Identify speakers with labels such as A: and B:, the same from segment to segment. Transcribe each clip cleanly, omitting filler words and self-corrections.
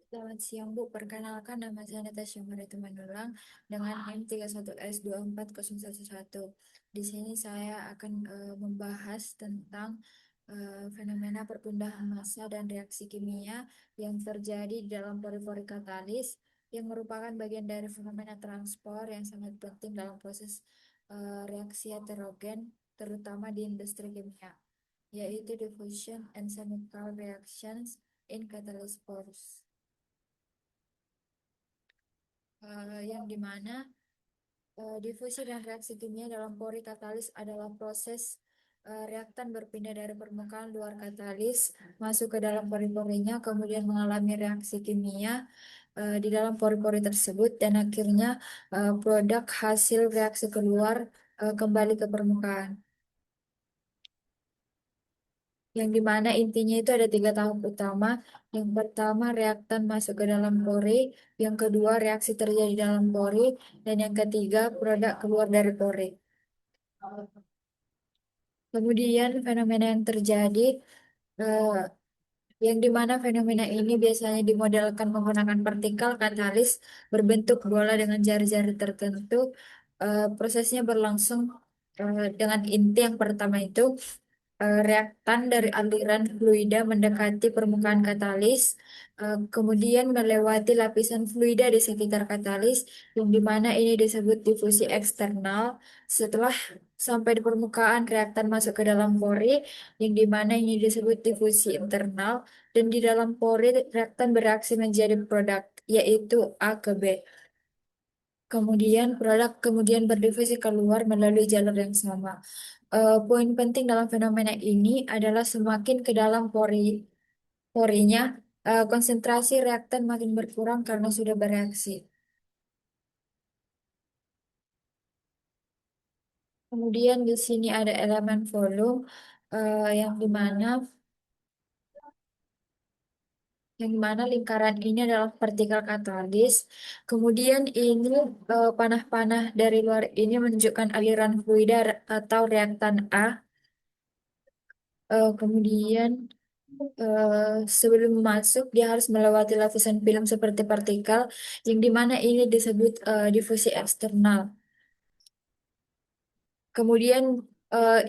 A: Selamat siang Bu, perkenalkan nama saya Natasha Marita Manulang dengan NIM 31S24011. Di sini saya akan membahas tentang fenomena perpindahan massa dan reaksi kimia yang terjadi di dalam pori-pori katalis yang merupakan bagian dari fenomena transport yang sangat penting dalam proses reaksi heterogen, terutama di industri kimia, yaitu diffusion and chemical reactions in catalyst pores. Yang dimana difusi dan reaksi kimia dalam pori katalis adalah proses reaktan berpindah dari permukaan luar katalis masuk ke dalam pori-porinya, kemudian mengalami reaksi kimia di dalam pori-pori tersebut, dan akhirnya produk hasil reaksi keluar kembali ke permukaan. Yang dimana intinya itu ada tiga tahap utama. Yang pertama, reaktan masuk ke dalam pori. Yang kedua, reaksi terjadi dalam pori. Dan yang ketiga, produk keluar dari pori. Kemudian fenomena yang terjadi, eh, yang dimana fenomena ini biasanya dimodelkan menggunakan partikel katalis berbentuk bola dengan jari-jari tertentu. Prosesnya berlangsung dengan inti yang pertama itu reaktan dari aliran fluida mendekati permukaan katalis, kemudian melewati lapisan fluida di sekitar katalis, yang dimana ini disebut difusi eksternal. Setelah sampai di permukaan, reaktan masuk ke dalam pori, yang dimana ini disebut difusi internal, dan di dalam pori reaktan bereaksi menjadi produk, yaitu A ke B. Kemudian produk kemudian berdifusi keluar melalui jalur yang sama. Poin penting dalam fenomena ini adalah semakin ke dalam porinya, konsentrasi reaktan makin berkurang karena sudah bereaksi. Kemudian di sini ada elemen volume yang dimana lingkaran ini adalah partikel katalis. Kemudian ini panah-panah dari luar ini menunjukkan aliran fluida atau reaktan A. Kemudian sebelum masuk dia harus melewati lapisan film seperti partikel, yang dimana ini disebut difusi eksternal. Kemudian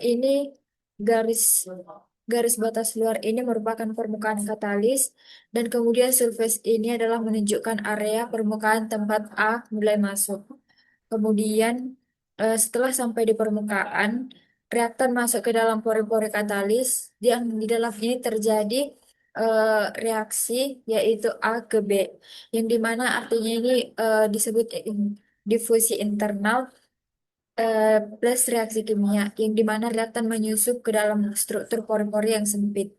A: ini garis garis batas luar ini merupakan permukaan katalis, dan kemudian surface ini adalah menunjukkan area permukaan tempat A mulai masuk. Kemudian setelah sampai di permukaan, reaktan masuk ke dalam pori-pori katalis, yang di dalam ini terjadi reaksi yaitu A ke B, yang dimana artinya ini disebut difusi internal plus reaksi kimia, yang dimana reaktan menyusup ke dalam struktur pori-pori yang sempit.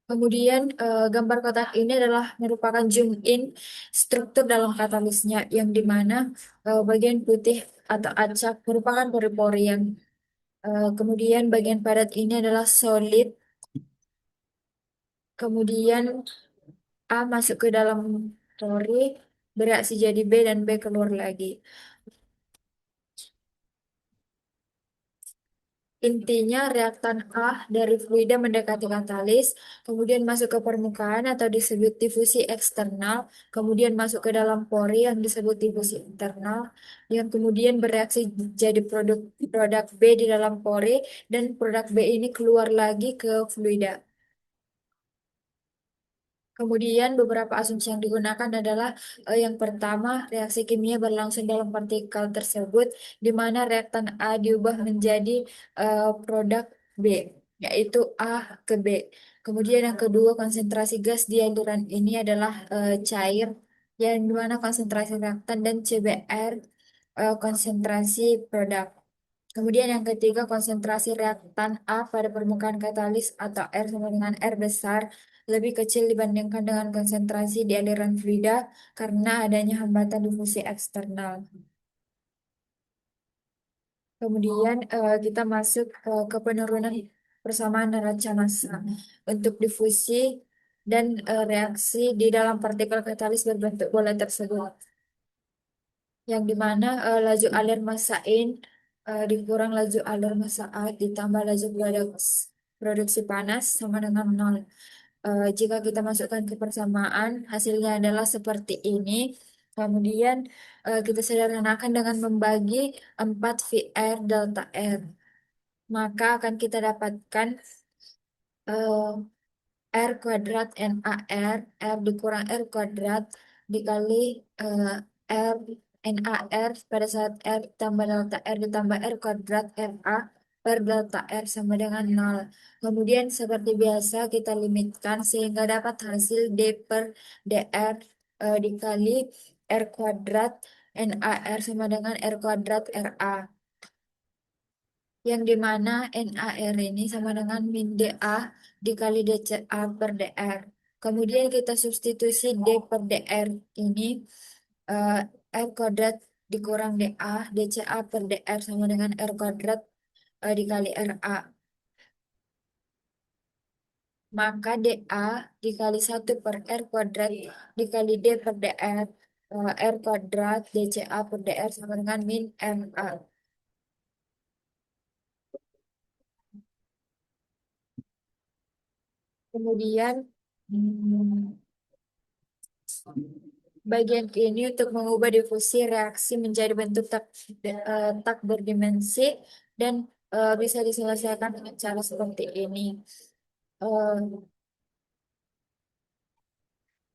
A: Kemudian gambar kotak ini adalah merupakan zoom in struktur dalam katalisnya, yang dimana bagian putih atau acak merupakan pori-pori yang kemudian bagian padat ini adalah solid. Kemudian A masuk ke dalam pori, bereaksi jadi B, dan B keluar lagi. Intinya reaktan A dari fluida mendekati katalis, kemudian masuk ke permukaan atau disebut difusi eksternal, kemudian masuk ke dalam pori yang disebut difusi internal, yang kemudian bereaksi jadi produk produk B di dalam pori, dan produk B ini keluar lagi ke fluida. Kemudian beberapa asumsi yang digunakan adalah yang pertama, reaksi kimia berlangsung dalam partikel tersebut, di mana reaktan A diubah menjadi produk B, yaitu A ke B. Kemudian yang kedua, konsentrasi gas di aliran ini adalah cair, yang di mana konsentrasi reaktan, dan CBR konsentrasi produk. Kemudian yang ketiga, konsentrasi reaktan A pada permukaan katalis atau R sama dengan R besar lebih kecil dibandingkan dengan konsentrasi di aliran fluida karena adanya hambatan difusi eksternal. Kemudian kita masuk ke penurunan persamaan neraca massa untuk difusi dan reaksi di dalam partikel katalis berbentuk bola tersebut, yang dimana laju alir massa in dikurang laju alir massa out ditambah laju produksi panas sama dengan nol. Jika kita masukkan ke persamaan, hasilnya adalah seperti ini. Kemudian kita sederhanakan dengan membagi 4 VR delta R. Maka akan kita dapatkan R kuadrat NaR, R dikurang R kuadrat dikali eh, R NaR pada saat R tambah delta R ditambah R kuadrat Ra per delta R sama dengan nol. Kemudian seperti biasa kita limitkan sehingga dapat hasil D per dr dikali R kuadrat NaR sama dengan R kuadrat Ra yang dimana NaR ini sama dengan min dA dikali dCA per dr. Kemudian kita substitusi D per dr ini eh, R kuadrat dikurang dA, dCA per dr sama dengan R kuadrat dikali Ra. Maka dA dikali 1 per R kuadrat dikali D per dr, R kuadrat dCA per dr sama dengan min Ra. Kemudian hmm, bagian ini untuk mengubah difusi reaksi menjadi bentuk tak berdimensi dan bisa diselesaikan dengan cara seperti ini. Eh,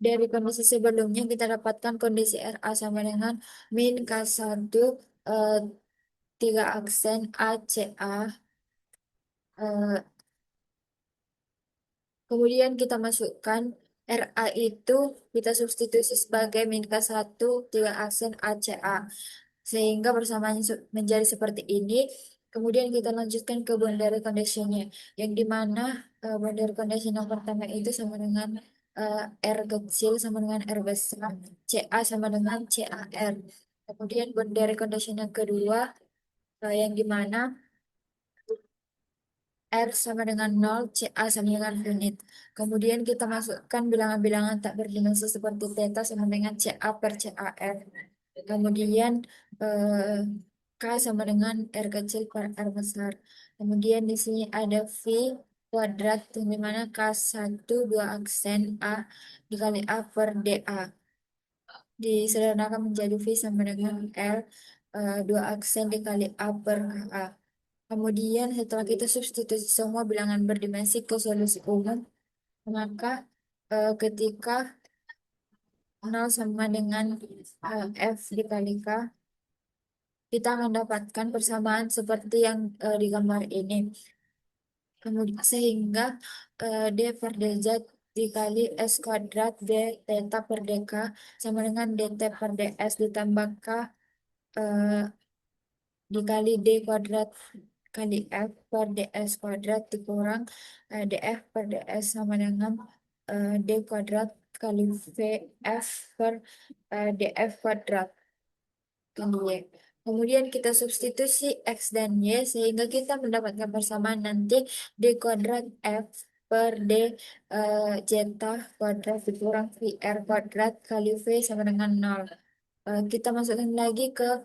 A: dari kondisi sebelumnya kita dapatkan kondisi Ra sama dengan min K1 eh, 3 aksen ACA. Kemudian kita masukkan Ra itu kita substitusi sebagai min K1 3 aksen ACA. Sehingga persamaannya menjadi seperti ini. Kemudian kita lanjutkan ke boundary conditionnya, yang dimana boundary condition yang pertama itu sama dengan R kecil sama dengan R besar, CA sama dengan CAR. Kemudian boundary condition yang kedua, yang dimana R sama dengan nol, CA sama dengan unit. Kemudian kita masukkan bilangan-bilangan tak berdimensi seperti theta sama dengan CA per CAR. Kemudian eh, K sama dengan R kecil per R besar. Kemudian di sini ada V kuadrat di mana K1 2 aksen A dikali A per DA. Disederhanakan menjadi V sama dengan R 2 aksen dikali A per A. Kemudian setelah kita substitusi semua bilangan berdimensi ke solusi umum, maka ketika nol sama dengan F dikali K, kita akan dapatkan persamaan seperti yang di gambar ini. Kemudian sehingga D per dz dikali S kuadrat D theta per dk sama dengan dt per ds ditambah K eh, dikali D kuadrat kali F per ds kuadrat dikurang df per ds sama dengan D kuadrat kali VF per df kuadrat kali Y. Kemudian kita substitusi X dan Y sehingga kita mendapatkan persamaan nanti D kuadrat F per D zeta kuadrat dikurang VR kuadrat kali V sama dengan nol. Kita masukkan lagi ke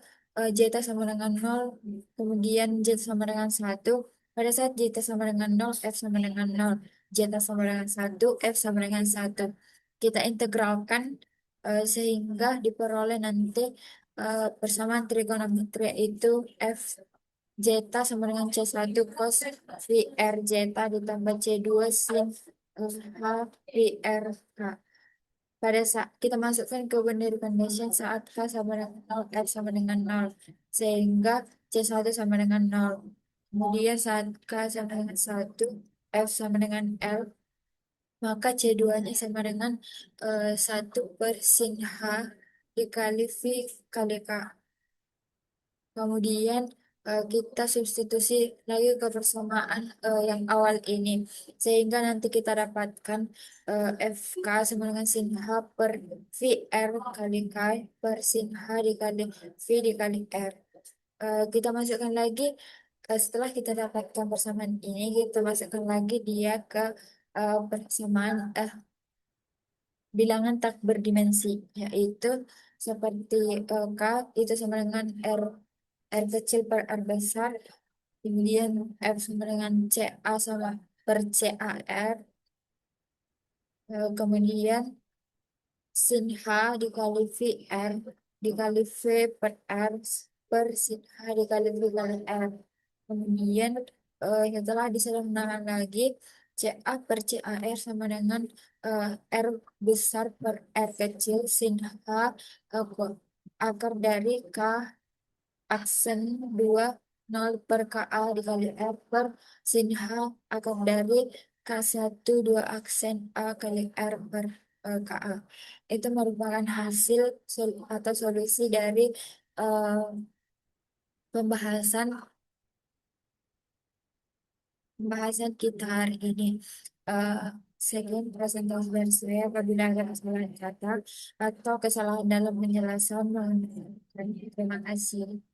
A: zeta sama dengan nol, kemudian zeta sama dengan satu. Pada saat zeta sama dengan nol, F sama dengan nol, zeta sama dengan satu, F sama dengan satu. Kita integralkan sehingga diperoleh nanti persamaan trigonometri itu F zeta sama dengan C1 cos VR zeta ditambah C2 sin H VR K. Pada saat kita masukkan ke boundary condition saat K sama dengan nol, F sama dengan nol, sehingga C1 sama dengan nol. Kemudian saat K sama dengan satu, F sama dengan L, maka C2-nya sama dengan 1 per sin H dikali V kali K. Kemudian kita substitusi lagi ke persamaan yang awal ini. Sehingga nanti kita dapatkan FK sama dengan sin H per VR kali K per sin H dikali V dikali R. Kita masukkan lagi, setelah kita dapatkan persamaan ini, kita masukkan lagi dia ke persamaan bilangan tak berdimensi, yaitu seperti K itu sama dengan R kecil per R besar, kemudian F sama dengan CA sama per CAR, Kemudian sin H dikali VR dikali V per R per sin H dikali V kali R. Kemudian setelah disederhanakan lagi, CA per CAR sama dengan eh, R besar per R kecil sin H akar, akar dari K aksen 2 0 per KA dikali R per sin H akar dari K1 2 aksen A kali R per KA. Itu merupakan hasil atau solusi dari eh, pembahasan pembahasan kita hari ini. Eh, Sekian presentasi dari saya. Apabila ada kesalahan kata atau kesalahan dalam penjelasan, mohon maaf. Terima kasih.